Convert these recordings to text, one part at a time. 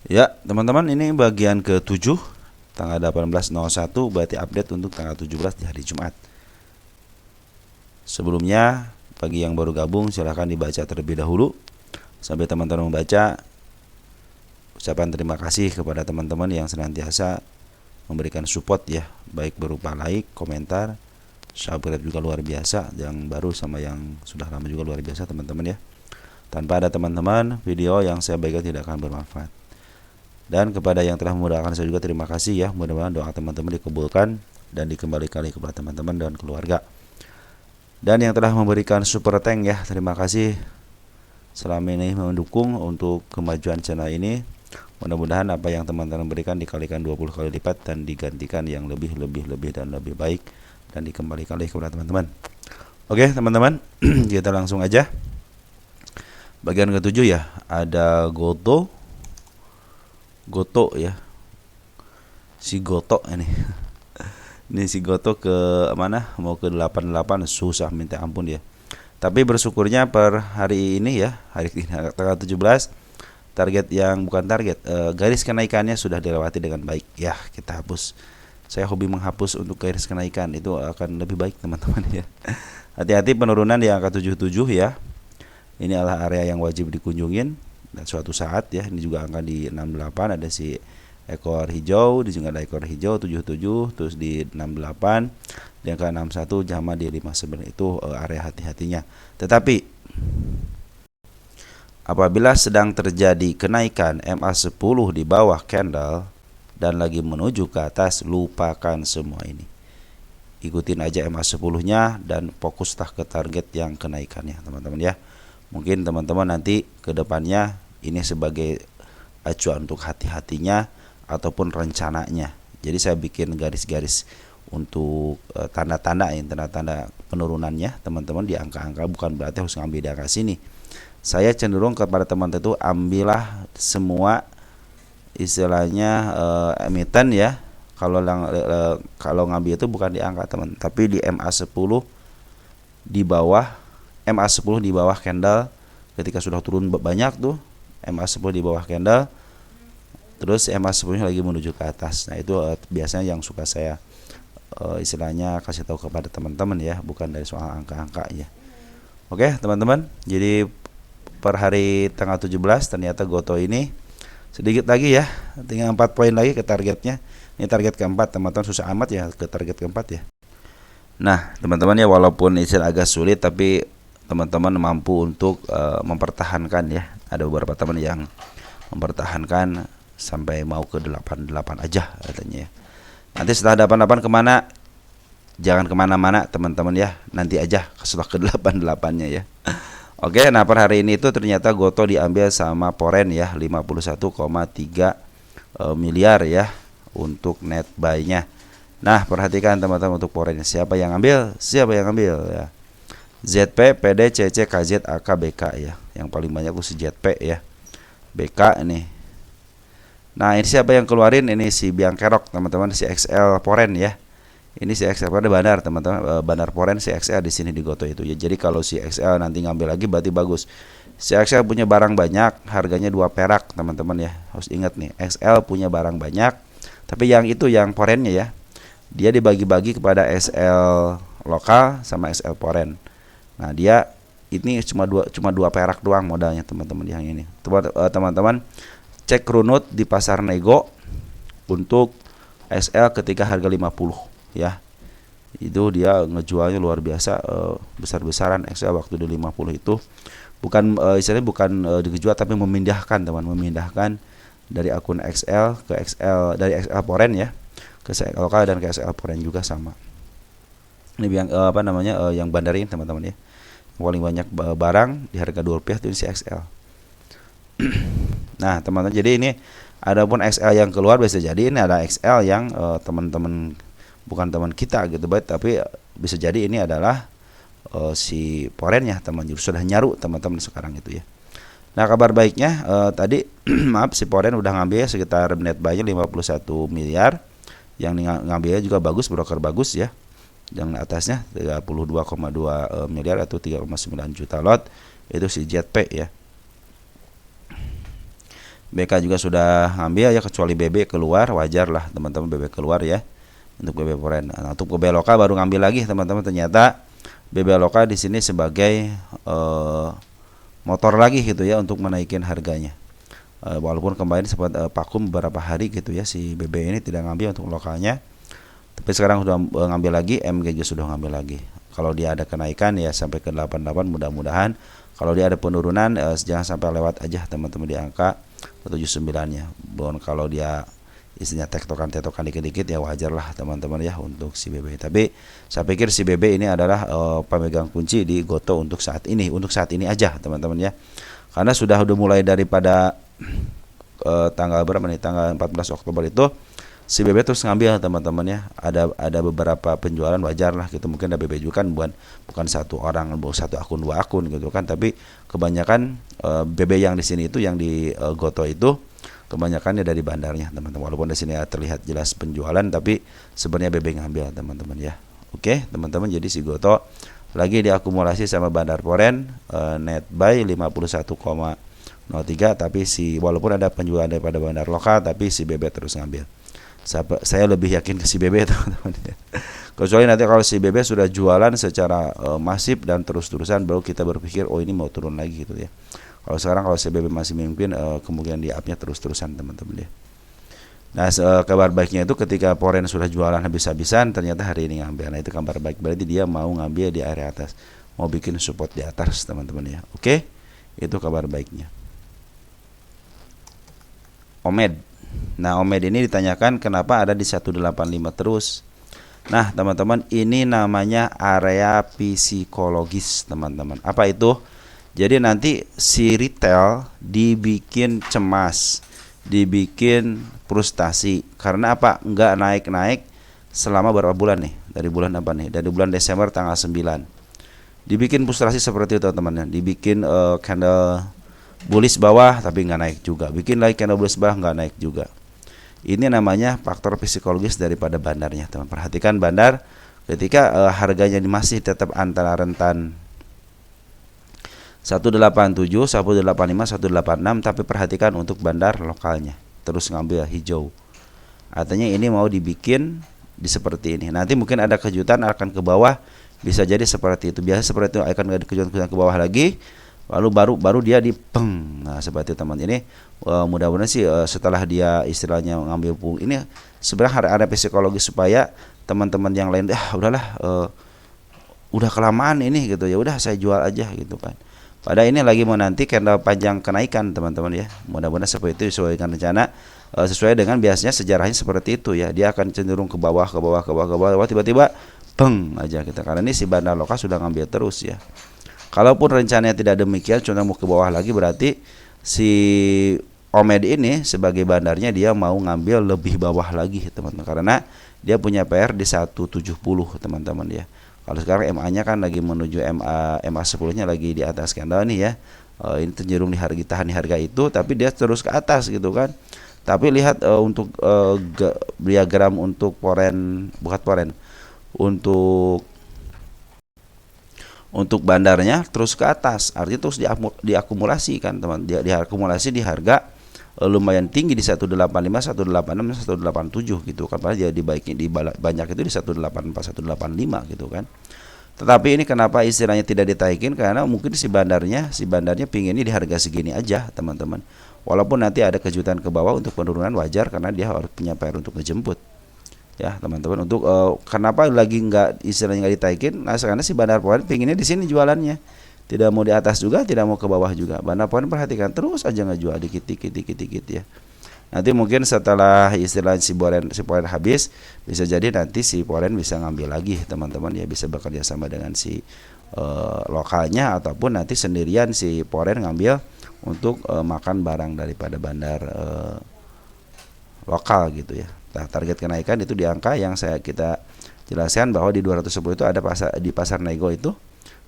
Ya, teman-teman, ini bagian ke-7 tanggal 18.01, berarti update untuk tanggal 17 di hari Jumat. Sebelumnya, bagi yang baru gabung silahkan dibaca terlebih dahulu. Sambil teman-teman membaca, ucapan terima kasih kepada teman-teman yang senantiasa memberikan support ya, baik berupa like, komentar, subscribe juga luar biasa, yang baru sama yang sudah lama juga luar biasa teman-teman ya. Tanpa ada teman-teman, video yang saya bagikan tidak akan bermanfaat. Dan kepada yang telah memudahkan saya juga terima kasih ya. Mudah-mudahan doa teman-teman dikabulkan dan dikembalikan kepada teman-teman dan keluarga. Dan yang telah memberikan super thank ya, terima kasih selama ini mendukung untuk kemajuan channel ini. Mudah-mudahan apa yang teman-teman berikan dikalikan 20 kali lipat dan digantikan yang lebih dan lebih baik dan dikembalikan lagi kepada teman-teman. Oke teman-teman, kita langsung aja. Bagian ke-7 ya, ada Goto ya, si Goto ini. Ini si Goto ke mana? Mau ke 88, susah minta ampun ya. Tapi bersyukurnya per hari ini ya, hari ini tanggal 17, target yang bukan target, garis kenaikannya sudah dilewati dengan baik. Ya, kita hapus. Saya hobi menghapus untuk garis kenaikan, itu akan lebih baik teman-teman ya. Hati-hati penurunan di angka 77 ya. Ini adalah area yang wajib dikunjungin dan suatu saat ya. Ini juga angka di 68 ada si ekor hijau, di sini ada ekor hijau 77, terus di 68, di angka 61 sama di 59 itu area hati-hatinya. Tetapi apabila sedang terjadi kenaikan MA10 di bawah candle dan lagi menuju ke atas, lupakan semua ini. Ikutin aja MA10-nya dan fokuslah ke target yang kenaikannya teman-teman ya. Mungkin teman-teman nanti ke depannya ini sebagai acuan untuk hati-hatinya ataupun rencananya. Jadi saya bikin garis-garis untuk tanda-tanda penurunannya teman-teman di angka-angka, bukan berarti harus ngambil di angka sini. Saya cenderung kepada teman-teman itu ambillah semua istilahnya emiten ya. Kalau ngambil itu bukan di angka teman, tapi di MA10 di bawah candle ketika sudah turun banyak tuh MA10 di bawah candle, terus MA10 lagi menuju ke atas. Nah itu biasanya yang suka saya istilahnya kasih tahu kepada teman-teman ya, bukan dari soal angka-angka ya. Oke teman-teman, jadi per hari tanggal 17 ternyata Goto ini sedikit lagi ya, tinggal 4 poin lagi ke targetnya. Ini target keempat teman-teman, susah amat ya ke target keempat ya. Nah teman-teman ya, walaupun istilah agak sulit tapi teman-teman mampu untuk mempertahankan ya. Ada beberapa teman yang mempertahankan sampai mau ke 88 aja katanya ya. Nanti setelah 88 kemana? Jangan kemana-mana teman-teman ya, nanti aja setelah ke 88-nya ya. Oke, nah per hari ini itu ternyata Goto diambil sama Poren ya, 51,3 miliar ya untuk net buy-nya. Nah perhatikan teman-teman untuk Poren, siapa yang ambil ya. ZP, PD, CC, KZ, AK, BK ya. Yang paling banyak tuh si ZP ya. BK ini. Nah, ini siapa yang keluarin? Ini si Biang Kerok, teman-teman, si XL Poren ya. Ini si XL Poren Bandar, teman-teman. Bandar Poren si XL di sini di Goto itu ya. Jadi kalau si XL nanti ngambil lagi berarti bagus. Si XL punya barang banyak, harganya 2 perak, teman-teman ya. Harus ingat nih, XL punya barang banyak. Tapi yang itu yang Porennya ya. Dia dibagi-bagi kepada SL lokal sama SL Poren. Nah dia ini cuma dua perak doang modalnya teman-teman yang ini. Teman-teman cek runut di pasar nego untuk SL ketika harga 50 ya. Itu dia ngejualnya luar biasa, besar-besaran XL waktu di 50 itu. Bukan istilahnya bukan dijual tapi memindahkan dari akun XL ke XL, dari XL Poren ya ke XL lokal dan ke XL Poren juga sama. Ini yang yang bandarin teman-teman ya. Paling banyak barang di harga Rp2 itu si XL. Nah teman-teman, jadi ini adapun XL yang keluar bisa jadi ini ada XL yang teman-teman bukan teman kita gitu baik, tapi bisa jadi ini adalah si Porennya teman, sudah nyaru teman-teman sekarang itu ya. Nah kabar baiknya tadi maaf, si Poren udah ngambil sekitar net buy-nya 51 miliar. Yang ngambilnya juga bagus, broker bagus ya. Yang atasnya 32,2 miliar atau 3,9 juta lot, itu si ZP ya. BK juga sudah ngambil ya, kecuali BB keluar, wajar lah teman-teman BB keluar ya untuk BB foreign. Nah, untuk BB lokal baru ngambil lagi teman-teman, ternyata BB lokal di sini sebagai motor lagi gitu ya untuk menaikin harganya. Walaupun kemarin sempat vakum beberapa hari gitu ya, si BB ini tidak ngambil untuk lokalnya, tapi sekarang sudah ngambil lagi, MG juga sudah ngambil lagi. Kalau dia ada kenaikan ya sampai ke 88 mudah-mudahan. Kalau dia ada penurunan jangan sampai lewat aja teman-teman di angka 79-nya. Bon, kalau dia isinya tektokan dikit-dikit ya wajar lah teman-teman ya untuk si BB. Tapi saya pikir si BB ini adalah pemegang kunci di Goto untuk saat ini aja teman-teman ya. Karena sudah mulai daripada tanggal berapa nih, tanggal 14 Oktober itu si BB terus ngambil teman-teman ya. Ada beberapa penjualan, wajar lah gitu. Mungkin ada BB juga kan bukan satu orang, satu akun, dua akun gitu kan, tapi kebanyakan BB yang di sini itu, yang di Goto itu kebanyakannya dari bandarnya teman-teman. Walaupun di sini terlihat jelas penjualan, tapi sebenarnya BB ngambil teman-teman ya. Oke teman-teman, jadi si Goto lagi diakumulasi sama bandar foreign net buy 51,03, tapi walaupun ada penjualan daripada bandar lokal, tapi si BB terus ngambil. Saya lebih yakin ke si BB teman-teman ya. Kecuali nanti kalau si BB sudah jualan secara masif dan terus-terusan, baru kita berpikir oh ini mau turun lagi gitu ya. Kalau sekarang kalau si BB masih memimpin, kemungkinan di up-nya terus-terusan teman-teman ya. Nah, kabar baiknya itu ketika foreign sudah jualan habis-habisan, ternyata hari ini ngambil. Nah, itu kabar baik, berarti dia mau ngambil di area atas, mau bikin support di atas teman-teman ya. Oke, itu kabar baiknya. Omed. Nah, Omed ini ditanyakan kenapa ada di 185 terus. Nah, teman-teman, ini namanya area psikologis teman-teman. Apa itu? Jadi nanti si retail dibikin cemas, dibikin frustasi. Karena apa? Enggak naik-naik selama berapa bulan nih? Dari bulan apa nih? Dari bulan Desember tanggal 9. Dibikin frustrasi seperti itu teman-teman. Dibikin candle bullish bawah tapi nggak naik juga. Bikin lagi candle bullish bawah nggak naik juga. Ini namanya faktor psikologis daripada bandarnya teman. Perhatikan bandar ketika harganya masih tetap antara rentan 187, 185, 186, tapi perhatikan untuk bandar lokalnya terus ngambil hijau. Artinya ini mau dibikin di seperti ini. Nanti mungkin ada kejutan akan ke bawah, bisa jadi seperti itu. Biasa seperti itu, akan ada kejutan ke bawah lagi. Lalu baru dia dipeng. Nah, seperti itu teman. Ini mudah-mudahan sih setelah dia istilahnya ngambil ini sebenarnya ada psikologi supaya teman-teman yang lain udahlah udah kelamaan ini gitu ya. Udah saya jual aja gitu kan. Padahal ini lagi menanti candle panjang kenaikan teman-teman ya. Mudah-mudahan seperti itu sesuai dengan rencana, sesuai dengan biasanya sejarahnya seperti itu ya. Dia akan cenderung ke bawah, tiba-tiba beng aja kita. Karena ini si bandar lokal sudah ngambil terus ya. Kalaupun rencananya tidak demikian, cuma mau ke bawah lagi, berarti si Omed ini sebagai bandarnya dia mau ngambil lebih bawah lagi teman-teman. Karena dia punya PR di 170 teman-teman ya. Kalau sekarang MA-nya kan lagi menuju MA 10-nya lagi di atas candle nih ya. Ini cenderung tahan di harga itu, tapi dia terus ke atas gitu kan. Tapi lihat untuk diagram untuk untuk bandarnya terus ke atas, artinya terus diakumulasi kan teman. Dia diakumulasi di harga lumayan tinggi di 185, 186, 187 gitu kan. Padahal dia dibaikin di banyak itu di 184, 185 gitu kan. Tetapi ini kenapa istilahnya tidak ditaikin? Karena mungkin si bandarnya pinginnya di harga segini aja teman-teman. Walaupun nanti ada kejutan ke bawah untuk penurunan, wajar karena dia harus punya PR untuk ngejemput. Ya teman-teman, untuk kenapa lagi nggak istilahnya nggak ditaikin? Nah, karena si bandar poin pinginnya di sini jualannya. Tidak mau di atas juga, tidak mau ke bawah juga. Bandar poin perhatikan terus aja ngejual dikit ya. Nanti mungkin setelah istilah si poren habis, bisa jadi nanti si poren bisa ngambil lagi teman-teman ya, bisa bekerja sama dengan si lokalnya, ataupun nanti sendirian si poren ngambil untuk makan barang daripada bandar lokal gitu ya. Nah, target kenaikan itu di angka yang kita jelaskan bahwa di 210 itu ada di pasar nego itu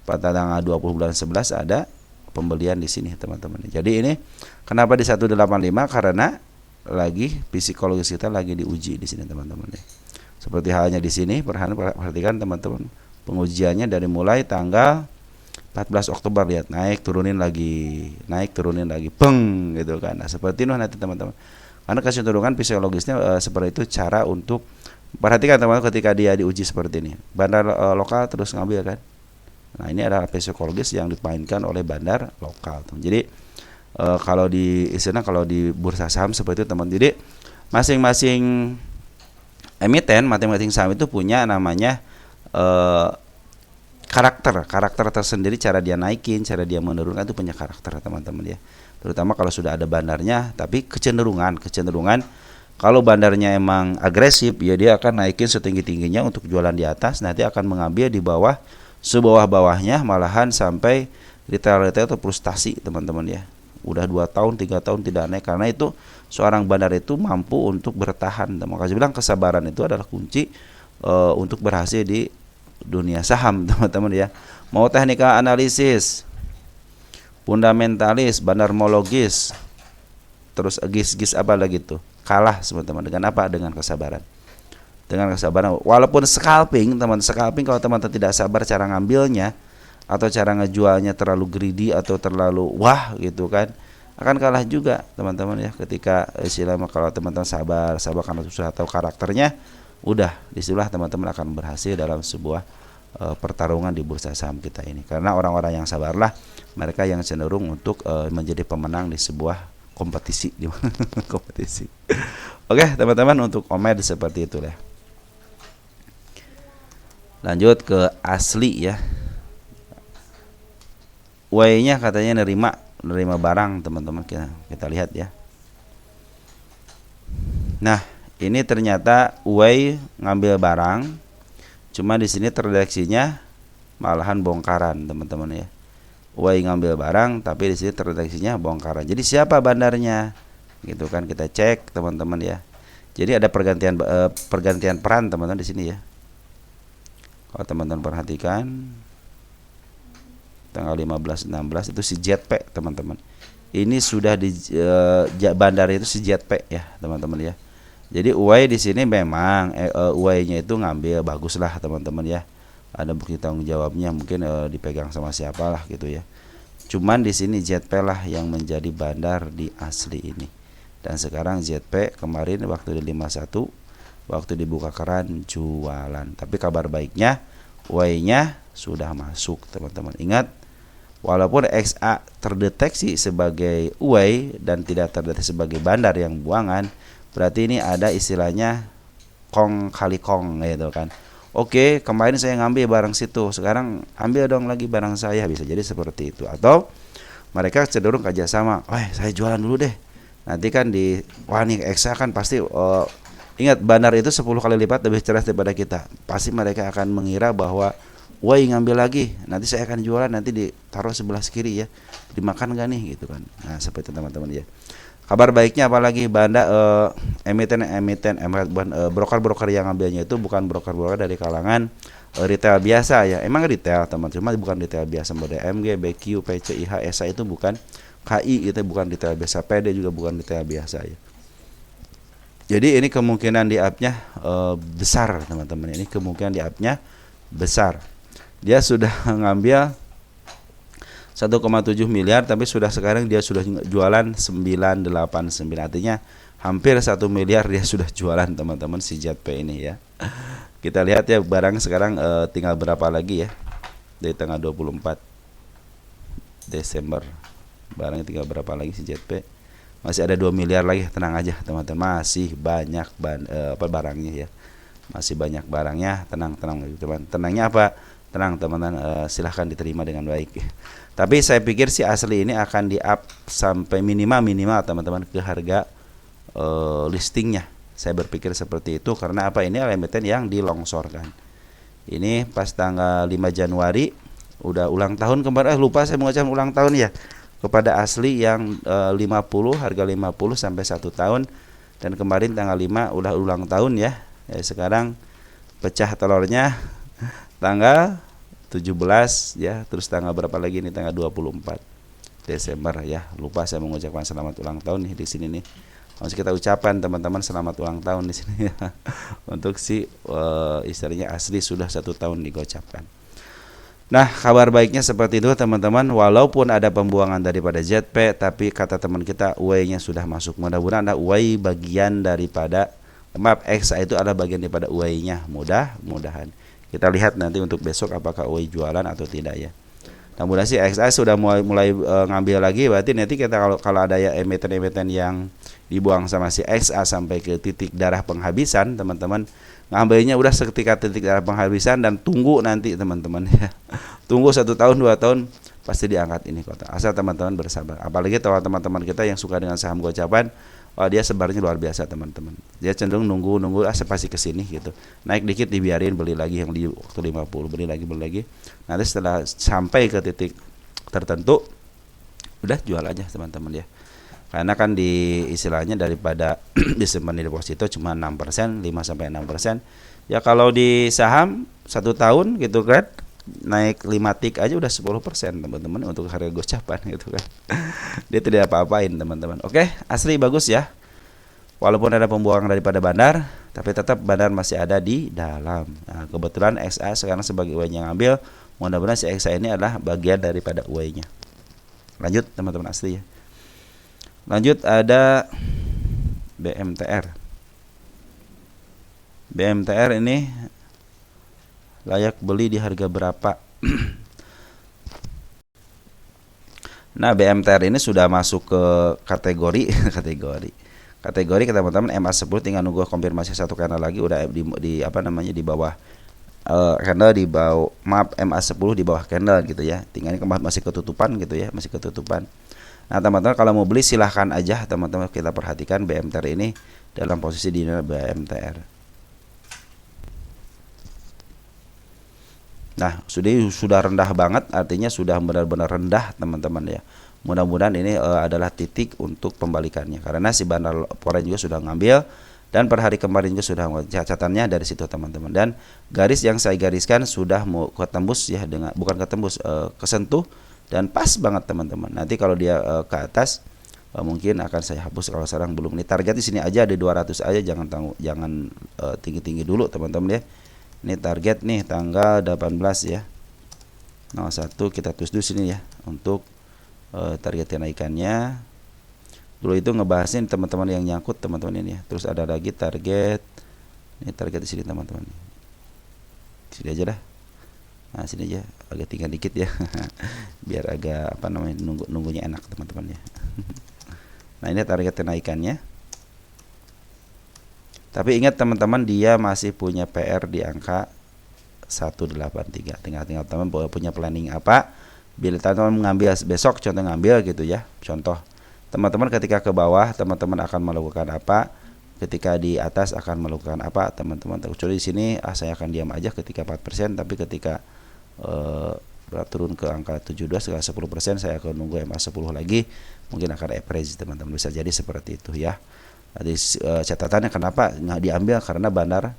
pada tanggal 20 bulan 11 ada pembelian di sini teman-teman. Jadi ini kenapa di 185? Karena lagi psikologis kita lagi diuji di sini teman-teman ya. Seperti halnya di sini, perhatikan teman-teman, pengujiannya dari mulai tanggal 14 Oktober lihat naik turunin lagi peng gitu kan. Nah seperti itu nanti teman-teman, karena kecenderungan fisiologisnya seperti itu. Cara untuk perhatikan teman-teman ketika dia diuji seperti ini, bandar lokal terus ngambil kan. Nah ini adalah psikologis yang dimainkan oleh bandar lokal tuh. Jadi kalau di istilah, kalau di bursa saham seperti itu teman. Jadi masing-masing emiten, masing-masing saham itu punya namanya karakter tersendiri. Cara dia naikin, cara dia menurunkan itu punya karakter teman-teman ya. Terutama kalau sudah ada bandarnya. Tapi kecenderungan kalau bandarnya emang agresif ya, dia akan naikin setinggi-tingginya untuk jualan di atas, nanti akan mengambil di bawah, sebawah-bawahnya, malahan sampai retail atau frustasi teman-teman ya. Udah 2 tahun 3 tahun tidak naik. Karena itu seorang bandar itu mampu untuk bertahan. Makanya bilang kesabaran itu adalah kunci untuk berhasil di dunia saham teman-teman ya. Mau teknikal analisis, fundamentalis, bandarmologis, terus gis-gis apa lagi tuh, kalah teman-teman dengan apa? Dengan kesabaran. Dengan kesabaran. Walaupun scalping teman, scalping kalau teman-teman tidak sabar cara ngambilnya atau cara ngejualnya terlalu greedy atau terlalu wah gitu kan, akan kalah juga teman-teman ya. Ketika istilahnya kalau teman-teman sabar karena sudah tahu karakternya, udah disitulah teman-teman akan berhasil dalam sebuah pertarungan di bursa saham kita ini. Karena orang-orang yang sabarlah mereka yang cenderung untuk menjadi pemenang di sebuah kompetisi kompetisi. Oke teman-teman, untuk OMED seperti itu ya. Lanjut ke asli ya. Y-nya katanya nerima barang teman-teman, kita lihat ya. Nah ini ternyata Y ngambil barang, cuma di sini terdeteksinya malahan bongkaran teman-teman ya. Y ngambil barang tapi di sini terdeteksinya bongkaran. Jadi siapa bandarnya? Gitu kan, kita cek teman-teman ya. Jadi ada pergantian peran teman-teman di sini ya. Kalau teman-teman perhatikan tanggal 15-16 itu si JP teman-teman. Ini sudah di bandar itu si JP ya teman-teman ya. Jadi Y di sini memang Y-nya itu ngambil bagus lah teman-teman ya. Ada bukti tanggung jawabnya, mungkin dipegang sama siapalah gitu ya. Cuman di sini ZP lah yang menjadi bandar di asli ini. Dan sekarang ZP kemarin waktu di 51, waktu dibuka keran jualan. Tapi kabar baiknya Y-nya sudah masuk teman-teman. Ingat, walaupun XA terdeteksi sebagai Y dan tidak terdeteksi sebagai bandar yang buangan, berarti ini ada istilahnya kong kali kong gitu kan. Oke, kemarin saya ngambil barang situ, sekarang ambil dong lagi barang saya, bisa jadi seperti itu. Atau mereka cenderung kerjasama, saya jualan dulu deh. Nanti kan wah nih XA kan pasti ingat, bandar itu 10 kali lipat lebih cerdas daripada kita. Pasti mereka akan mengira bahwa ngambil lagi, nanti saya akan jualan, nanti ditaruh sebelah kiri ya, dimakan gak nih gitu kan. Nah seperti itu teman-teman ya. Kabar baiknya apalagi emiten broker-broker yang ngambilnya itu bukan broker-broker dari kalangan retail biasa ya. Emang retail teman-teman, cuma bukan retail biasa model MG, BQ, PCIH, SA itu bukan, KI itu bukan retail biasa, PD juga bukan retail biasa ya. Jadi ini kemungkinan di up-nya besar teman-teman. Ini kemungkinan di up-nya besar. Dia sudah ngambil 1,7 miliar, tapi sekarang dia sudah jualan 989, artinya hampir 1 miliar dia sudah jualan teman-teman si JP ini ya. Kita lihat ya, barang sekarang tinggal berapa lagi ya, dari tanggal 24 Desember barangnya tinggal berapa lagi si JP, masih ada 2 miliar lagi. Tenang aja teman-teman, masih banyak barangnya ya, masih banyak barangnya. Tenang teman, tenangnya apa? Tenang teman-teman, silahkan diterima dengan baik. Tapi saya pikir si asli ini akan di up sampai minimal teman-teman ke harga listingnya. Saya berpikir seperti itu karena apa? Ini emiten yang dilongsorkan. Ini pas tanggal 5 Januari udah ulang tahun kemarin, lupa saya mengucapkan ulang tahun ya kepada asli yang 50, harga 50 sampai 1 tahun, dan kemarin tanggal 5 udah ulang tahun ya. Sekarang pecah telurnya tanggal 17 ya, terus tanggal berapa lagi nih, tanggal 24 Desember ya. Lupa saya mengucapkan selamat ulang tahun nih di sini nih. Harus kita ucapkan teman-teman selamat ulang tahun di sini ya. Untuk si istilahnya asli sudah 1 tahun digocapkan. Nah, kabar baiknya seperti itu teman-teman, walaupun ada pembuangan daripada ZP, tapi kata teman kita UAI-nya sudah masuk. Mudah-mudahan ada UAI bagian daripada XA itu adalah bagian daripada UAI-nya. Mudah-mudahan. Kita lihat nanti untuk besok apakah UAI jualan atau tidak ya. Nah, mudah sih XA sudah mulai ngambil lagi, berarti nanti kita kalau ada ya emiten-emiten yang dibuang sama si XA sampai ke titik darah penghabisan, teman-teman ngambilnya udah seketika titik darah penghabisan dan tunggu nanti teman-teman ya. Tunggu 1 tahun 2 tahun pasti diangkat ini kota. Asal teman-teman bersabar. Apalagi kalau teman-teman kita yang suka dengan saham gocapan, dia sebarnya luar biasa teman-teman. Dia cenderung nunggu pasti kesini gitu. Naik dikit dibiarin, beli lagi yang di waktu 50, beli lagi. Nanti setelah sampai ke titik tertentu udah jual aja teman-teman ya. Karena kan di istilahnya daripada disimpan di deposito cuma 6%, 5 sampai 6%. Ya kalau di saham 1 tahun gitu kan naik 5 tik aja udah 10% teman-teman untuk harga gocapan gitu kan. Dia tidak apa-apain teman-teman. Oke, asli bagus ya. Walaupun ada pembuangan daripada bandar, tapi tetap bandar masih ada di dalam. Nah, kebetulan XA sekarang sebagai UAI yang ngambil, mudah-mudahan si XA ini adalah bagian daripada UAI-nya. Lanjut teman-teman asli ya. Lanjut ada BMTR. BMTR ini layak beli di harga berapa? Nah, BMTR ini sudah masuk ke kategori teman-teman MA10, tinggal nunggu konfirmasi satu candle lagi udah di apa namanya di bawah candle di bawah MA10 di bawah candle gitu ya. Tinggal ini masih ketutupan gitu ya, masih ketutupan. Nah teman-teman kalau mau beli silahkan aja teman-teman, kita perhatikan BMTR ini dalam posisi di BMTR. Nah sudah rendah banget, artinya sudah benar-benar rendah teman-teman ya. Mudah-mudahan ini adalah titik untuk pembalikannya, karena si bandar foreign juga sudah ngambil dan per hari kemarin juga sudah catatannya dari situ teman-teman. Dan garis yang saya gariskan sudah mau ketembus ya, dengan bukan ketembus, kesentuh dan pas banget teman-teman. Nanti kalau dia ke atas mungkin akan saya hapus kalau sekarang belum. Ini target di sini aja ada 200 aja, jangan tinggi-tinggi dulu teman-teman ya. Ini target nih tanggal 18 ya. 01 kita tulis dulu sini ya untuk target kenaikannya. Dulu itu ngebahasin teman-teman yang nyangkut teman-teman ini ya. Terus ada lagi target. Ini target di sini teman-teman. Sini aja dah. Nah sini aja agak tinggal dikit ya. Biar agak apa namanya nunggunya enak teman-teman ya. Nah ini target kenaikannya. Tapi ingat teman-teman, dia masih punya PR di angka 183. Tinggal teman punya planning apa. Bila teman-teman mengambil besok, contoh ngambil gitu ya. Contoh teman-teman ketika ke bawah teman-teman akan melakukan apa, ketika di atas akan melakukan apa teman-teman. Kecuali di sini saya akan diam aja ketika 4%, tapi ketika turun ke angka 72 sekitar 10%, saya akan nunggu MA10 lagi, mungkin akan average teman-teman, bisa jadi seperti itu ya. Jadi catatannya kenapa nggak diambil, karena bandar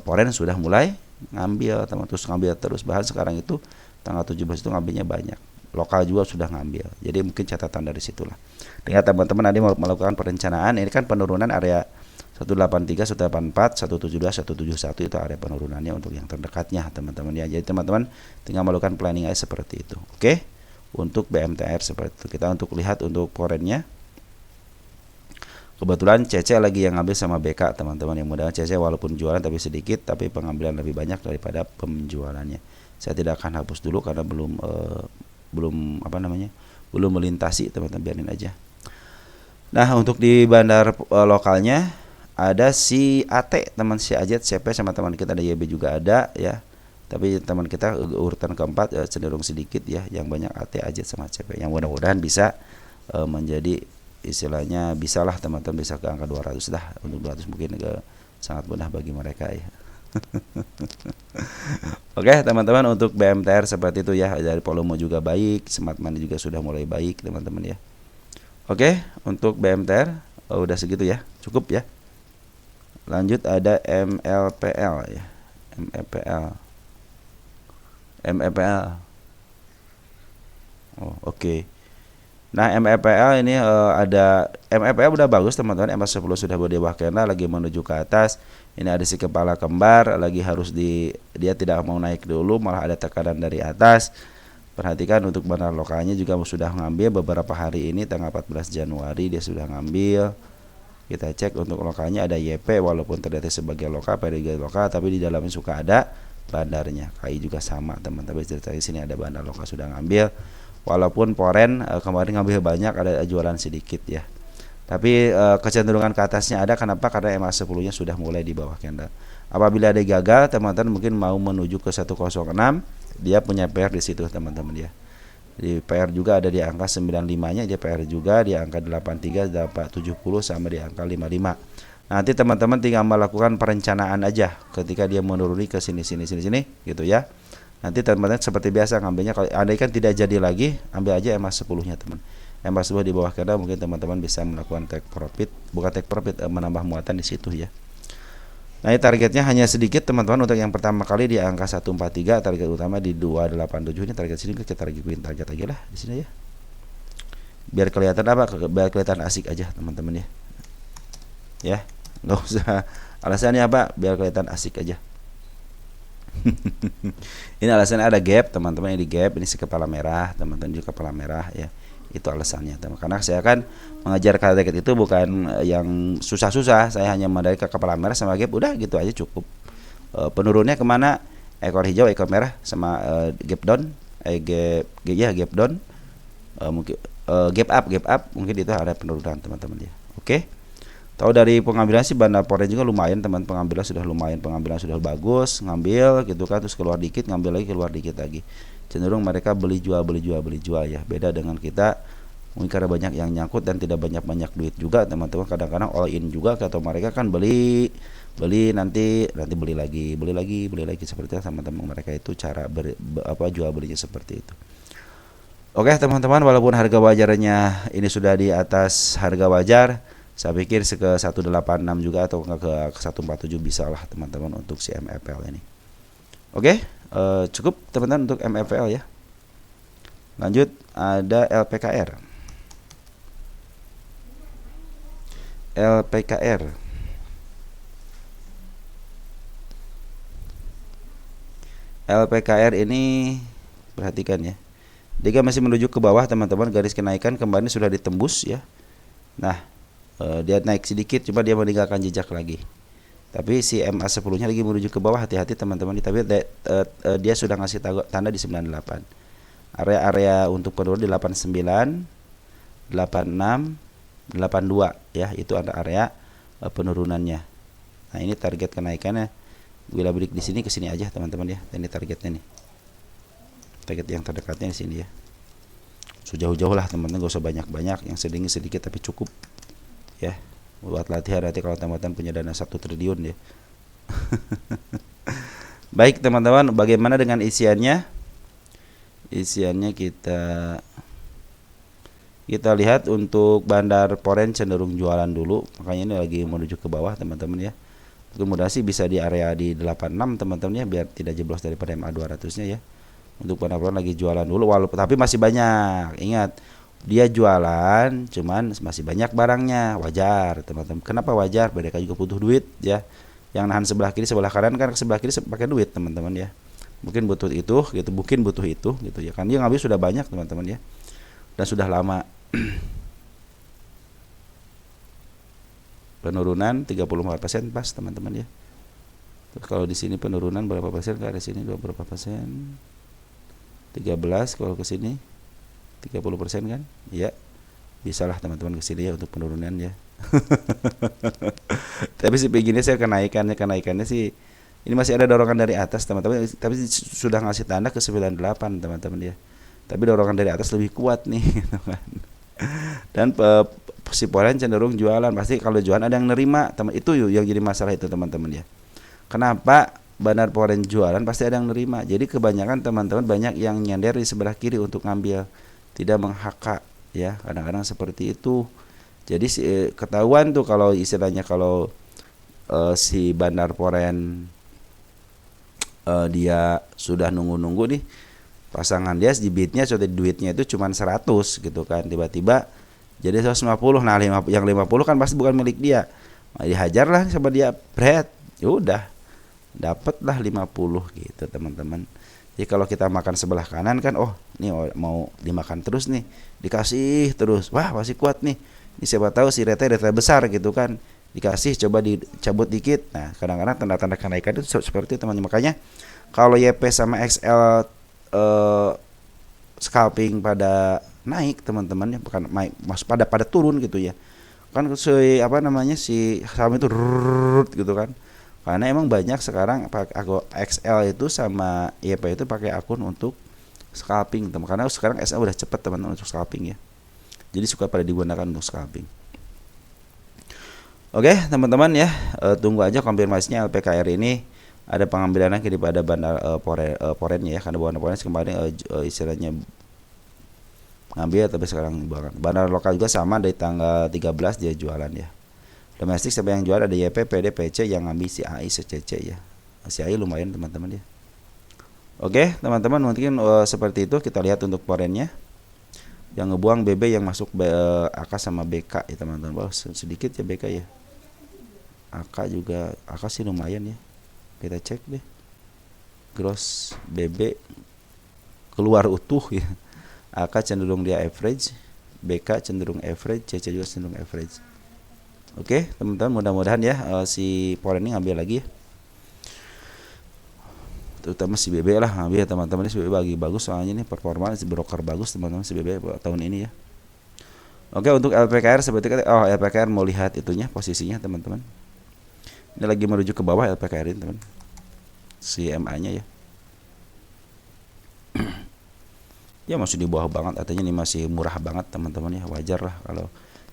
foreign sudah mulai ngambil teman-teman, terus bahkan sekarang itu tanggal 17 itu ngambilnya banyak, lokal juga sudah ngambil. Jadi mungkin catatan dari situlah. Dengan teman-teman nanti melakukan perencanaan, ini kan penurunan area 183, 184, 172, 171 itu area penurunannya untuk yang terdekatnya teman-teman ya. Jadi teman-teman tinggal melakukan planning aja seperti itu. Oke. Untuk BMTR seperti itu. Kita untuk lihat untuk foreign-nya. Kebetulan CC lagi yang ngambil sama BK teman-teman, yang mudah CC walaupun jualan tapi sedikit, tapi pengambilan lebih banyak daripada penjualannya. Saya tidak akan hapus dulu karena belum melintasi teman-teman, biarin aja. Nah untuk di bandar lokalnya ada si AT teman, si Ajet CP sama teman kita ada YB juga ada ya. Tapi teman kita urutan keempat cenderung sedikit ya, yang banyak AT, Ajet sama CP. Yang mudah-mudahan bisa menjadi istilahnya bisalah teman-teman, bisa ke angka 200 dah. Untuk 200 mungkin sangat mudah bagi mereka ya. Oke teman-teman, untuk BMTR seperti itu ya. Dari volume juga baik, smart money juga sudah mulai baik teman-teman ya. Oke, untuk BMTR udah segitu ya, cukup ya. Lanjut ada MLPL ya. MLPL. Oh, oke. Nah, MFPL ini ada MFPL udah bagus teman-teman. MA10 sudah di bawah candle lagi menuju ke atas. Ini ada si kepala kembar lagi harus dia tidak mau naik dulu, malah ada tekanan dari atas. Perhatikan untuk bandar lokalnya juga sudah ngambil beberapa hari ini tanggal 14 Januari dia sudah ngambil. Kita cek untuk lokalnya ada YP walaupun terdetek sebagai lokal, periode lokal, tapi di dalamnya suka ada bandarnya. KI juga sama teman-teman. Di sini ada bandar lokal sudah ngambil. Walaupun Poren kemarin ngambil banyak, ada jualan sedikit ya. Tapi kecenderungan ke atasnya ada. Kenapa? Karena MA10-nya sudah mulai di bawah candle. Apabila ada gagal, teman-teman mungkin mau menuju ke 106, dia punya PR di situ teman-teman ya. Di PR juga ada di angka 95-nya, dia PR juga di angka 83, 70 sama di angka 55. Nanti teman-teman tinggal melakukan perencanaan aja ketika dia menuruni ke sini gitu ya. Nanti teman-teman seperti biasa ngambilnya, kalau andai kan tidak jadi lagi, ambil aja MA10-nya teman. MA10 di bawah candle mungkin teman-teman bisa melakukan take profit, bukan take profit, menambah muatan di situ ya. Nah, ini targetnya hanya sedikit teman-teman. Untuk yang pertama kali di angka 143, target utama di 287. Ini target sini kita targetin target aja lah di sini ya. Biar kelihatan apa? Biar kelihatan asik aja teman-teman ya. Ya, nggak usah alasannya apa? Biar kelihatan asik aja. Ini alasannya ada gap teman-teman, ini gap, ini si kepala merah teman-teman, juga kepala merah ya. Itu alasannya teman. Karena saya kan mengajar target itu bukan yang susah-susah, saya hanya mendalih ke kepala merah sama gap, udah gitu aja cukup. Penurunnya kemana? Ekor hijau, ekor merah sama gap down, gap down, mungkin gap up mungkin itu ada penurunan teman-teman ya. Oke. Tahu dari pengambilan sih bandar Poren juga lumayan teman, pengambilan sudah lumayan, pengambilan sudah bagus, ngambil gitu kan, terus keluar dikit, ngambil lagi, keluar dikit lagi. Cenderung mereka beli jual ya. Beda dengan kita, mungkin karena banyak yang nyangkut dan tidak banyak duit juga teman-teman. Kadang-kadang all in juga, atau mereka kan beli nanti beli lagi seperti itu teman-teman. Mereka itu cara jual belinya seperti itu. Oke teman-teman, walaupun harga wajarnya ini sudah di atas harga wajar, saya pikir ke 186 juga atau ke 147 bisa lah teman-teman untuk si MFPL ini. Oke, cukup teman-teman untuk MFPL ya. Lanjut ada LPKR. LPKR ini perhatikan ya. Dia masih menuju ke bawah teman-teman, garis kenaikan kemarin sudah ditembus ya. Nah, dia naik sedikit, cuma dia meninggalkan jejak lagi. Tapi si MA10-nya lagi menuju ke bawah, hati-hati teman-teman. Tapi dia sudah ngasih tanda di 98. Area-area untuk penurunan di 89, 86, 82 ya, itu ada area penurunannya. Nah, ini target kenaikannya. Bila break di sini ke sini aja teman-teman ya. Ini targetnya nih. Target yang terdekatnya di sini ya. Sejauh-jauh lah teman-teman, gak usah banyak-banyak, yang sedikit tapi cukup. Ya, buat latihan nanti kalau teman-teman punya dana 1 triliun ya. Baik teman-teman, bagaimana dengan isiannya? Isiannya kita lihat untuk bandar Poren cenderung jualan dulu, makanya ini lagi menuju ke bawah teman-teman ya. Mudah-mudahan sih bisa di area di 86 teman-teman ya, biar tidak jeblos daripada MA 200-nya ya. Untuk bandar Poren lagi jualan dulu, walaupun tapi masih banyak. Ingat, dia jualan cuman masih banyak barangnya, wajar teman-teman. Kenapa wajar? Mereka juga butuh duit ya. Yang nahan sebelah kiri sebelah kanan kan, sebelah kiri pakai duit teman-teman ya. Mungkin butuh itu gitu, gitu ya. Kan dia ngambil sudah banyak teman-teman ya. Dan sudah lama. Penurunan 34% pas teman-teman ya. Terus kalau di sini penurunan berapa persen? Ke arah sini berapa persen? 13, kalau ke sini 30% kan? Ya, bisalah teman-teman ke sini ya untuk penurunan ya. Tapi sih begini saya kenaikannya sih ini masih ada dorongan dari atas teman-teman, tapi sudah ngasih tanda ke 98 teman-teman ya. Tapi dorongan dari atas lebih kuat nih gitu kan. Dan si Poren cenderung jualan, pasti kalau jualan ada yang nerima, teman itu yang jadi masalah itu teman-teman ya. Kenapa bandar Poren jualan pasti ada yang nerima. Jadi kebanyakan teman-teman banyak yang nyender di sebelah kiri untuk ngambil, tidak menghaka ya, kadang-kadang seperti itu. Jadi ketahuan tuh kalau istilahnya kalau si bandar Poren dia sudah nunggu nih pasangan dia di bidnya sudah duitnya itu cuma 100 gitu kan, tiba-tiba jadi 150. Nah, yang 50 kan pasti bukan milik dia. Nah, dihajar lah sama dia, bread. Ya udah, dapatlah 50 gitu, teman-teman. Jadi kalau kita makan sebelah kanan kan, oh, ini mau dimakan terus nih, dikasih terus. Wah, masih kuat nih. Ini siapa tahu si rete besar gitu kan. Dikasih, coba dicabut dikit. Nah, kadang-kadang tanda-tanda kenaikan itu seperti itu, teman-teman. Makanya kalau YP sama XL scalping pada naik, teman-teman, ya bukan naik, maksud pada turun gitu ya. Kan si saham itu gitu kan. Karena emang banyak sekarang XL itu sama YP itu pakai akun untuk scalping, teman. Karena sekarang XL udah cepet, teman-teman, untuk scalping ya. Jadi suka pada digunakan untuk scalping. Oke, teman-teman ya, tunggu aja konfirmasinya LPKR ini ada pengambilan lagi daripada bandar porennya ya, karena bandar poren kemarin istilahnya ngambil, tapi sekarang banget. Bandar lokal juga sama, dari tanggal 13 dia jualan ya. Domestik siapa yang jual? Ada YP, PD, PC, yang ngambil si AI, CCC ya. Si AI lumayan, teman-teman ya. Oke, teman-teman, mungkin seperti itu. Kita lihat untuk porennya. Yang ngebuang BB, yang masuk AK sama BK ya, teman-teman. Sedikit ya BK ya. AK juga, AK sih lumayan ya. Kita cek deh. Gross BB keluar utuh ya. AK cenderung dia average, BK cenderung average, CC juga cenderung average. Oke, teman-teman, mudah-mudahan ya si poren ini ngambil lagi ya. Terutama si BB lah ngambil ya, teman-teman. Si BB lagi bagus soalnya nih, performa si broker bagus, teman-teman, si BB tahun ini ya. Oke, untuk LPKR seperti LPKR mau lihat itunya, posisinya, teman-teman. Ini lagi menuju ke bawah LPKR ini, teman. Si MA-nya ya. Ya masih di bawah banget, artinya ini masih murah banget, teman-teman ya, wajar lah kalau.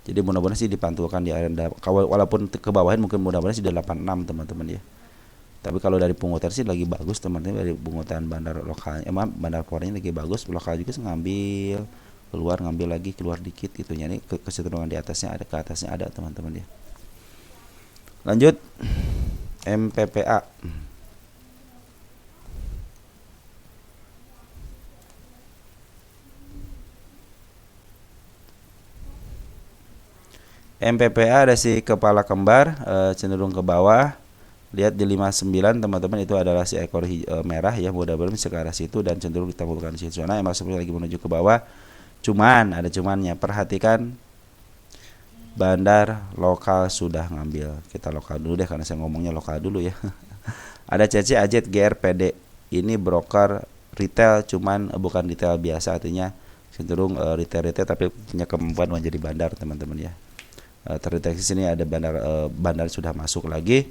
Jadi mudah-mudahan sih dipantulkan di area, walaupun ke bawahin mungkin mudah-mudahan sih di 86, teman-teman ya. Tapi kalau dari pungutan sih lagi bagus, teman-teman, dari pungutan bandar lokal, bandar porennya lagi bagus, lokal juga ngambil, keluar ngambil lagi, keluar dikit gitu ya. Ini kecenderungan di atasnya ada, ke atasnya ada, teman-teman ya. Lanjut MPPA. MPPA ada si kepala kembar, cenderung ke bawah. Lihat di 59, teman-teman, itu adalah si ekor merah ya, mudah-mudahan bisa ke arah situ dan cenderung ditampilkan di situ. Nah, emang sebenarnya lagi menuju ke bawah. Cuman ada cumannya, perhatikan bandar lokal sudah ngambil. Kita lokal dulu deh, karena saya ngomongnya lokal dulu ya. Ada CC, AZ, GR, PD. Ini broker retail, cuman bukan retail biasa, artinya cenderung retail tapi punya kemampuan menjadi bandar, teman-teman ya. Terdeteksi sini ada bandar sudah masuk lagi.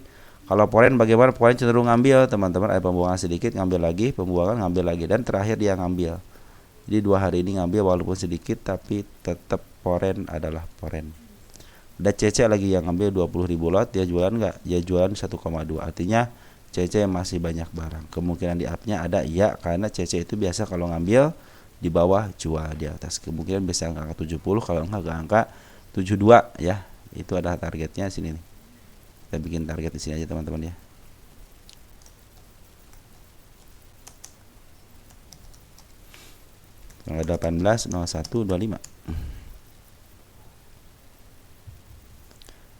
Kalau poren bagaimana? Poren cenderung ngambil, teman-teman. Ada pembuangan sedikit, ngambil lagi, pembuangan, ngambil lagi, dan terakhir dia ngambil. Jadi 2 hari ini ngambil walaupun sedikit, tapi tetap poren adalah poren. Ada CC lagi yang ngambil 20.000 lot, dia jualan nggak? Dia jualan 1,2. Artinya CC masih banyak barang. Kemungkinan di up-nya ada, iya, karena CC itu biasa kalau ngambil di bawah jual di atas. Kemungkinan bisa angka 70, kalau enggak ke angka 72 ya. Itu adalah targetnya sini nih. Kita bikin target di sini aja, teman-teman ya. Tanggal 18/01/25.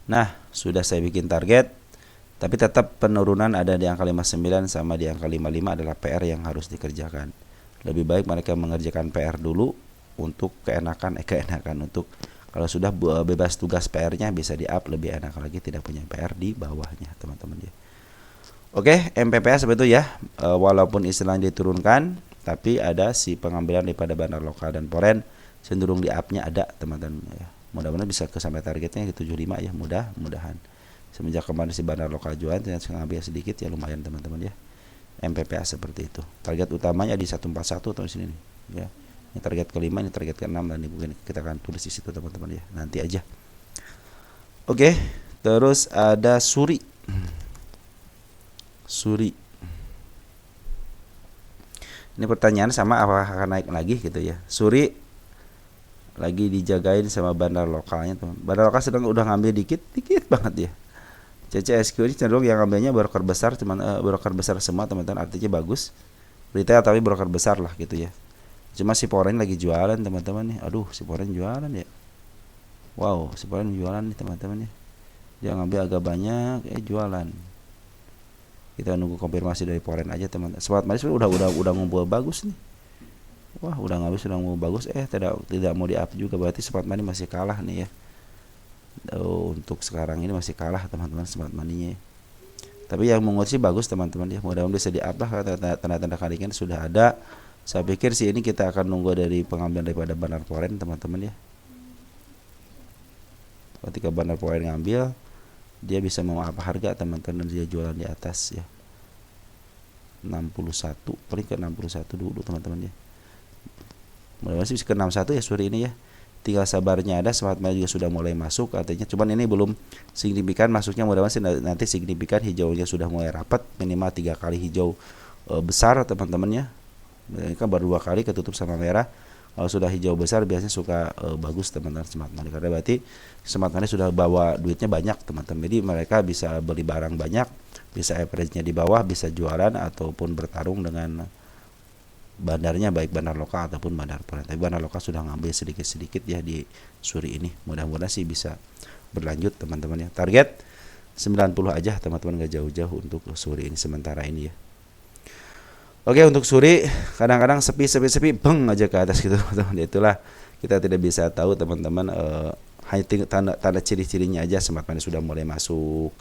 Nah, sudah saya bikin target, tapi tetap penurunan ada di angka 59 sama di angka 55 adalah PR yang harus dikerjakan. Lebih baik mereka mengerjakan PR dulu untuk keenakan untuk kalau sudah bebas tugas PR-nya bisa di-up lebih enak lagi, tidak punya PR di bawahnya, teman-teman ya. Oke, MPPA seperti itu ya. Walaupun istilahnya diturunkan, tapi ada si pengambilan daripada bandar lokal dan poren cenderung di-up-nya ada, teman-teman ya. Mudah-mudahan bisa ke sampai targetnya di 75 ya, mudah-mudahan. Semenjak kemarin si bandar lokal jualan, ternyata ngambil sedikit ya, lumayan, teman-teman ya. MPPA seperti itu. Target utamanya di 141 atau di sini nih ya. Ini target kelima, ini target ke-6, dan mungkin kita akan tulis di situ, teman-teman ya. Nanti aja. Oke, terus ada Suri. Suri. Ini pertanyaan sama apa akan naik lagi gitu ya. Suri lagi dijagain sama bandar lokalnya, teman. Bandar lokal sedang udah ngambil dikit banget ya. CCSQ ini cenderung yang ngambilnya broker besar, broker besar semua, teman-teman, artinya bagus. retail tapi broker besar lah gitu ya. Cuma si Foreign lagi jualan teman-teman nih. Aduh, si Foreign jualan ya. Wow, si Foreign jualan nih teman-teman ya. Dia ngambil agak banyak, jualan. Kita nunggu konfirmasi dari Foreign aja teman-teman. Smart Money udah ngumpul bagus nih. Wah, udah ngabis, sudah mau bagus, tidak mau di up juga, berarti Smart Money masih kalah nih ya. Untuk sekarang ini masih kalah teman-teman Smart Money-nya. Tapi yang menguat sih bagus teman-teman ya. Mudah-mudahan bisa di up lah, tanda-tanda kalian sudah ada. Saya pikir sih ini kita akan nunggu dari pengambilan daripada Bandar Foreign teman-teman ya. Ketika Bandar Foreign ngambil, dia bisa mau apa harga teman-teman, dan dia jualan di atas ya. 61, paling ke 61 dulu teman-teman ya. Mudah-mudahan sih bisa ke 61 ya sore ini ya. Tinggal sabarnya ada, Smart Money juga sudah mulai masuk artinya, cuman ini belum signifikan masuknya. Mudah-mudahan sih nanti signifikan, hijaunya sudah mulai rapat, minimal 3 kali hijau besar teman-teman ya. Ini kan baru 2 kali ketutup sama merah. Kalau sudah hijau besar biasanya suka bagus teman-teman Smart Money, karena berarti Smart Money sudah bawa duitnya banyak teman-teman. Jadi mereka bisa beli barang banyak, bisa average-nya di bawah, bisa jualan ataupun bertarung dengan bandarnya, baik bandar lokal ataupun bandar foreign. Tapi bandar lokal sudah ngambil sedikit-sedikit ya di suri ini. Mudah-mudahan sih bisa berlanjut teman-teman ya. Target 90 aja teman-teman, gak jauh-jauh untuk suri ini sementara ini ya. Oke, untuk suri kadang-kadang sepi beng aja ke atas gitu teman. Itulah kita tidak bisa tahu teman-teman, hanya tanda ciri-cirinya aja. Smart Money sudah mulai masuk,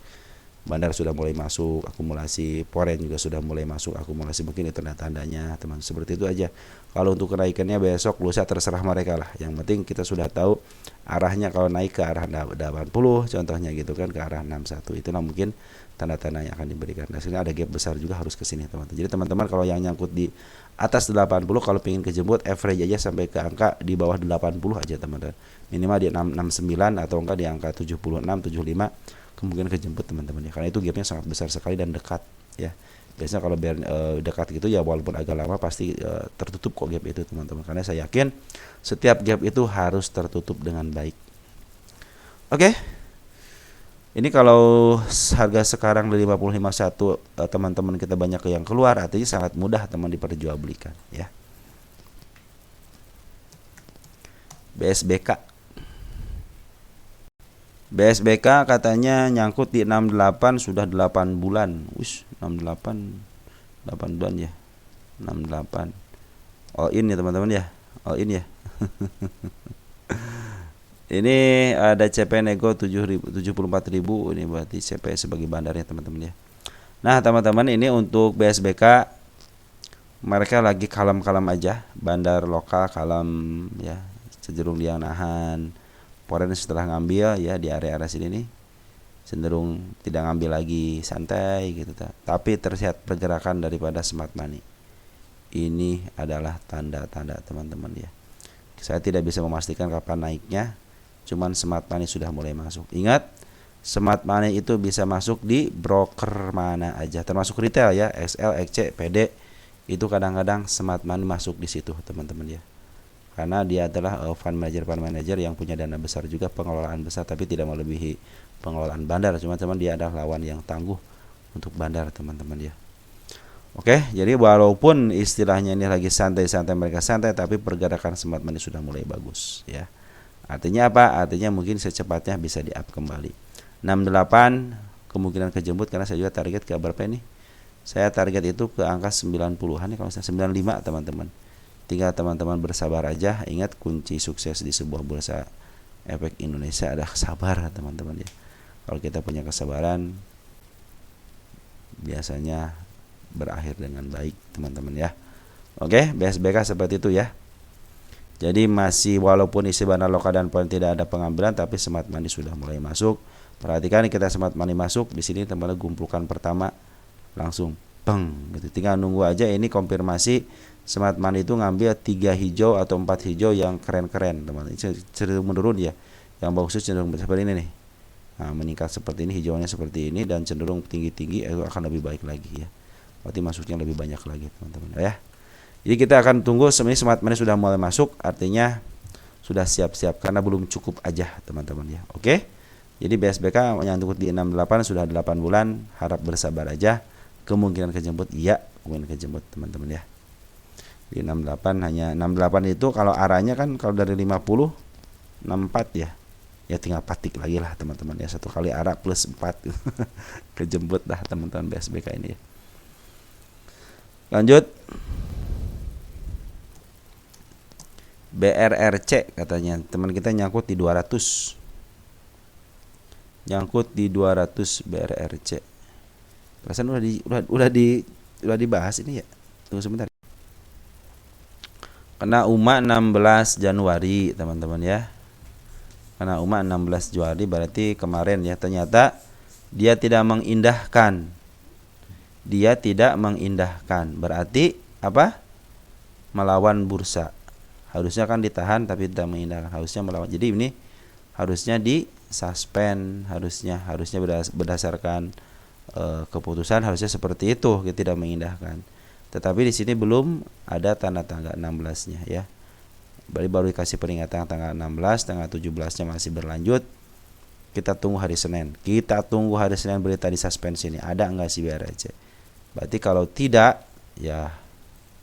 bandar sudah mulai masuk akumulasi, foreign juga sudah mulai masuk akumulasi, mungkin itu tanda-tandanya teman. Seperti itu aja. Kalau untuk kenaikannya besok lusa terserah mereka lah. Yang penting kita sudah tahu arahnya, kalau naik ke arah 80 contohnya gitu kan, ke arah 61, itulah mungkin tanda-tanda yang akan diberikan. Nah, sini ada gap besar juga harus ke sini teman-teman. Jadi teman-teman kalau yang nyangkut di atas 80, kalau pengen kejemput average aja sampai ke angka di bawah 80 aja teman-teman. Minimal di 69 atau enggak di angka 76, 75 kemungkinan kejemput teman-teman ya. Karena itu gapnya sangat besar sekali dan dekat ya. Biasanya kalau dekat gitu ya, walaupun agak lama pasti tertutup kok gap itu teman-teman. Karena saya yakin setiap gap itu harus tertutup dengan baik. Oke. Ini kalau harga sekarang di 55.1, teman-teman kita banyak yang keluar, artinya sangat mudah teman diperjualbelikan ya. BSBK katanya nyangkut di 68 sudah 8 bulan. 68 8 bulan ya. 68. All in ya teman-teman ya. All in ya. Ini ada CP nego 74.000, ini berarti CP sebagai bandarnya teman-teman ya. Nah, teman-teman ini untuk BSBK mereka lagi kalem-kalem aja, bandar lokal kalem ya, cenderung dia nahan. Foreign setelah ngambil ya di area-area sini nih cenderung tidak ngambil lagi, santai gitu. Tapi terlihat pergerakan daripada Smart Money. Ini adalah tanda-tanda teman-teman ya. Saya tidak bisa memastikan kapan naiknya, cuman Smart Money sudah mulai masuk. Ingat, Smart Money itu bisa masuk di broker mana aja, termasuk retail ya, XL, XC, PD. Itu kadang-kadang Smart Money masuk di situ teman-teman ya. Karena dia adalah fund manager yang punya dana besar juga, pengelolaan besar, tapi tidak melebihi pengelolaan bandar. Cuma dia adalah lawan yang tangguh untuk bandar teman-teman ya. Oke, jadi walaupun istilahnya ini lagi santai-santai, mereka santai, tapi pergerakan Smart Money sudah mulai bagus ya. Artinya apa? Artinya mungkin secepatnya bisa di up kembali. 68 kemungkinan kejemput, karena saya juga target ke berapa ini? Saya target itu ke angka 90-an ya, kalau saya 95 teman-teman. Tinggal teman-teman bersabar aja. Ingat, kunci sukses di sebuah bursa efek Indonesia ada sabar teman-teman ya. Kalau kita punya kesabaran, biasanya berakhir dengan baik teman-teman ya. Oke, BSBK seperti itu ya. Jadi masih walaupun isi bandar lokal dan poin tidak ada pengambilan, tapi Smart Money sudah mulai masuk. Perhatikan kita Smart Money masuk di sini, teman-teman gumpulkan pertama langsung bang gitu. Tinggal nunggu aja ini konfirmasi Smart Money itu ngambil 3 hijau atau 4 hijau yang keren-keren teman-teman. Cenderung menurun ya. Yang bagus cenderung seperti ini nih. Nah, meningkat seperti ini, hijaunya seperti ini, dan cenderung tinggi-tinggi itu akan lebih baik lagi ya. Berarti masuknya lebih banyak lagi teman-teman ya. Jadi kita akan tunggu. Sebenarnya Smart Money sudah mulai masuk, artinya sudah siap-siap, karena belum cukup aja teman-teman ya. Oke. Jadi BSBK yang tunggu di 68 sudah 8 bulan, harap bersabar aja. Kemungkinan kejemput iya, kemungkinan kejemput teman-teman ya. Di 68 hanya 68 itu kalau arahnya kan kalau dari 50 64 ya. Ya tinggal patik lagi lah teman-teman ya, 1 kali arah plus 4 kejemput dah teman-teman BSBK ini ya. Lanjut. BRRC katanya teman kita nyangkut di 200. Nyangkut di 200 BRRC. Perasaan udah dibahas ini ya. Tunggu sebentar. Kena UMA 16 Januari teman-teman ya. Kena UMA 16 Januari berarti kemarin ya. Ternyata dia tidak mengindahkan. Dia tidak mengindahkan. Berarti apa? Melawan bursa. Harusnya kan ditahan tapi tidak mengindahkan. Harusnya melawan. Jadi ini harusnya di suspend, harusnya berdasarkan keputusan harusnya seperti itu, kita tidak mengindahkan. Tetapi di sini belum ada tanda tanggal 16-nya ya. Baru dikasih peringatan tanggal 16, tanggal 17-nya masih berlanjut. Kita tunggu hari Senin. Berita di suspensi ini ada enggak sih BRRC? Berarti kalau tidak ya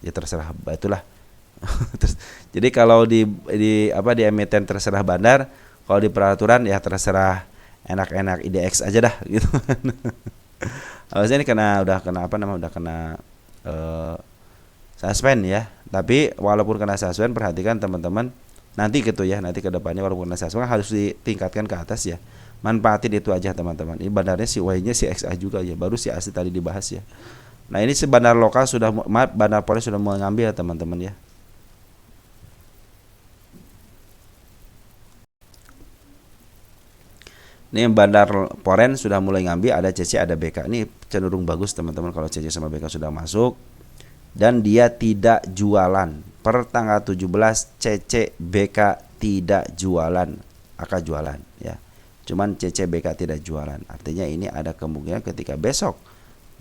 terserah, itulah. Jadi kalau di emiten terserah bandar, kalau di peraturan ya terserah enak-enak IDX aja dah gitu. Harusnya ini udah kena suspend ya. Tapi walaupun kena suspend, perhatikan teman-teman nanti gitu ya, nanti ke depannya walaupun kena suspend harus ditingkatkan ke atas ya. Manfaatin itu aja teman-teman. Ini bandarnya si Y-nya si XA juga ya, baru si asli tadi dibahas ya. Nah ini si bandar lokal bandar Polres sudah mengambil teman-teman ya. Ini bandar Poren sudah mulai ngambil, ada CC, ada BK. Ini cenderung bagus teman-teman kalau CC sama BK sudah masuk. Dan dia tidak jualan. Per tanggal 17 CC BK tidak jualan. Akan jualan ya. Cuman CC BK tidak jualan. Artinya ini ada kemungkinan ketika besok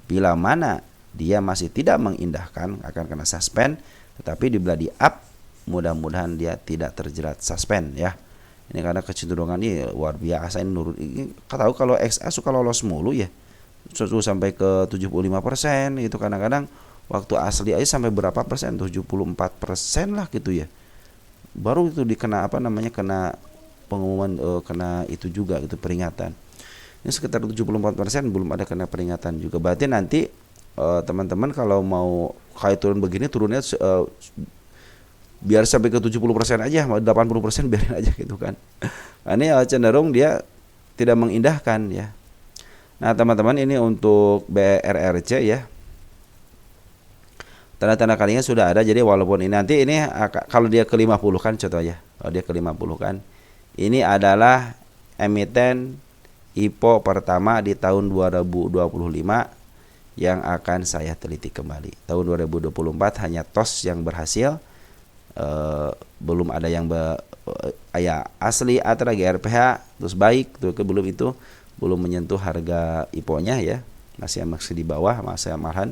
bila mana dia masih tidak mengindahkan akan kena suspend, tetapi bila di up mudah-mudahan dia tidak terjerat suspend ya. Ini karena kecenderungan ini luar biasa, ini nurun. Tahu kalau XA suka lolos mulu ya, sampai ke 75% gitu. Kadang-kadang waktu asli aja sampai berapa persen, 74% lah gitu ya. Baru itu dikena kena pengumuman, kena itu juga gitu, peringatan. Ini sekitar 74% belum ada kena peringatan juga. Berarti nanti teman-teman kalau mau kayak turun begini, turunnya biar sampai ke 70% aja, 80% biarin aja gitu kan. Nah, ini cenderung dia tidak mengindahkan ya. Nah teman-teman, ini untuk BRRC ya, tanda-tanda kalinya sudah ada. Jadi walaupun ini nanti ini kalau dia ke 50 kan, contoh ya, kalau dia ke 50 kan, ini adalah emiten IPO pertama di tahun 2025 yang akan saya teliti kembali. Tahun 2024 hanya TOS yang berhasil. Belum ada yang asli atau GRPH terus baik tuh belum, itu belum menyentuh harga IPO-nya ya, masih di bawah, masih malahan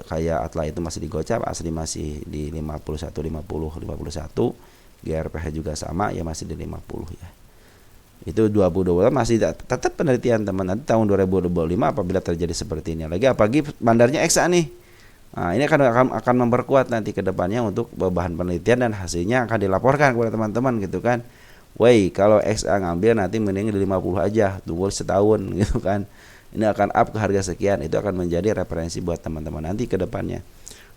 kayak Atla itu masih digocap, asli masih di 51, 51, GRPH juga sama ya, masih di 50 ya. Itu 2020 masih tetap penelitian teman. Nanti tahun 2025 apabila terjadi seperti ini lagi, apalagi bandarnya XA nih. Nah, ini akan memperkuat nanti ke depannya untuk bahan penelitian, dan hasilnya akan dilaporkan kepada teman-teman gitu kan. Wey, kalau XA ngambil nanti mending di 50 aja, tunggu setahun gitu kan. Ini akan up ke harga sekian, itu akan menjadi referensi buat teman-teman nanti ke depannya.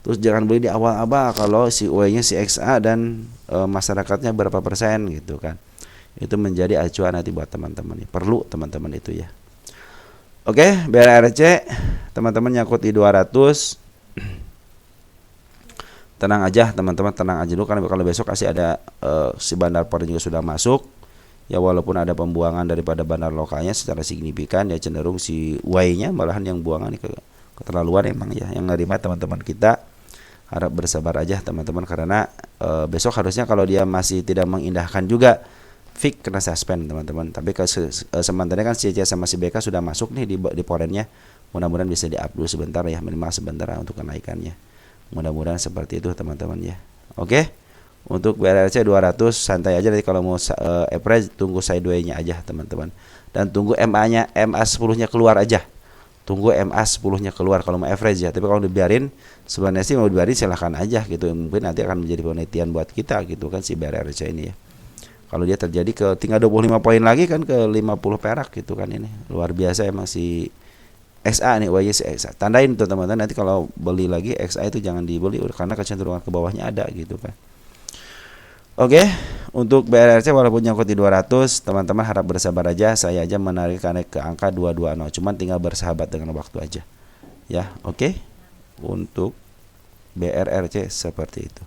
Terus jangan beli di awal-awal kalau si Y-nya si XA dan masyarakatnya berapa persen gitu kan. Itu menjadi acuan nanti buat teman-teman. Perlu teman-teman itu ya. Oke, BRRC teman-teman nyangkut di 200. Tenang aja teman-teman, tenang aja dulu, karena kalau besok kasih ada si bandar Poren juga sudah masuk ya. Walaupun ada pembuangan daripada bandar lokalnya secara signifikan ya, cenderung si Y-nya malahan yang buangan ini keterlaluan emang ya. Yang nerima teman-teman kita harap bersabar aja teman-teman, karena besok harusnya kalau dia masih tidak mengindahkan juga fix kena suspend teman-teman. Tapi sementara kan si CC sama si BK sudah masuk nih di Porennya. Mudah-mudahan bisa di up dulu sebentar ya, minimal sebentar untuk kenaikannya. Mudah-mudahan seperti itu teman-teman ya. Oke. Untuk BRRC 200 santai aja, nanti kalau mau average tunggu sideway-nya aja teman-teman. Dan tunggu MA-10-nya keluar aja. tunggu MA 10-nya keluar kalau mau average ya. Tapi kalau dibiarin, sebenarnya sih mau dibiarin silahkan aja gitu. Mungkin nanti akan menjadi penelitian buat kita gitu kan si BRRC ini ya. Kalau dia terjadi ke tinggal 25 poin lagi kan ke 50 perak gitu kan ini. Luar biasa emang si XA nih, YC XA. Tandain tuh teman-teman, nanti kalau beli lagi XA itu jangan dibeli karena kecenderungan ke bawahnya ada gitu kan. Oke, untuk BRRC walaupun nyangkut di 200, teman-teman harap bersabar aja. Saya aja menarik ke angka 220, cuman tinggal bersahabat dengan waktu aja. Ya, oke. Untuk BRRC seperti itu.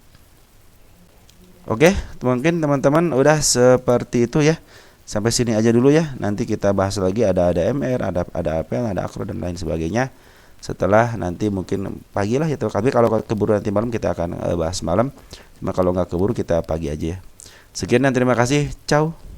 Oke, mungkin teman-teman udah seperti itu ya. Sampai sini aja dulu ya. Nanti kita bahas lagi ada ADMR, ada APL, ada AKRO dan lain sebagainya. Setelah nanti mungkin pagi lah ya. Tapi kalau keburu nanti malam kita akan bahas malam. Cuma kalau nggak keburu kita pagi aja ya. Sekian dan terima kasih. Ciao.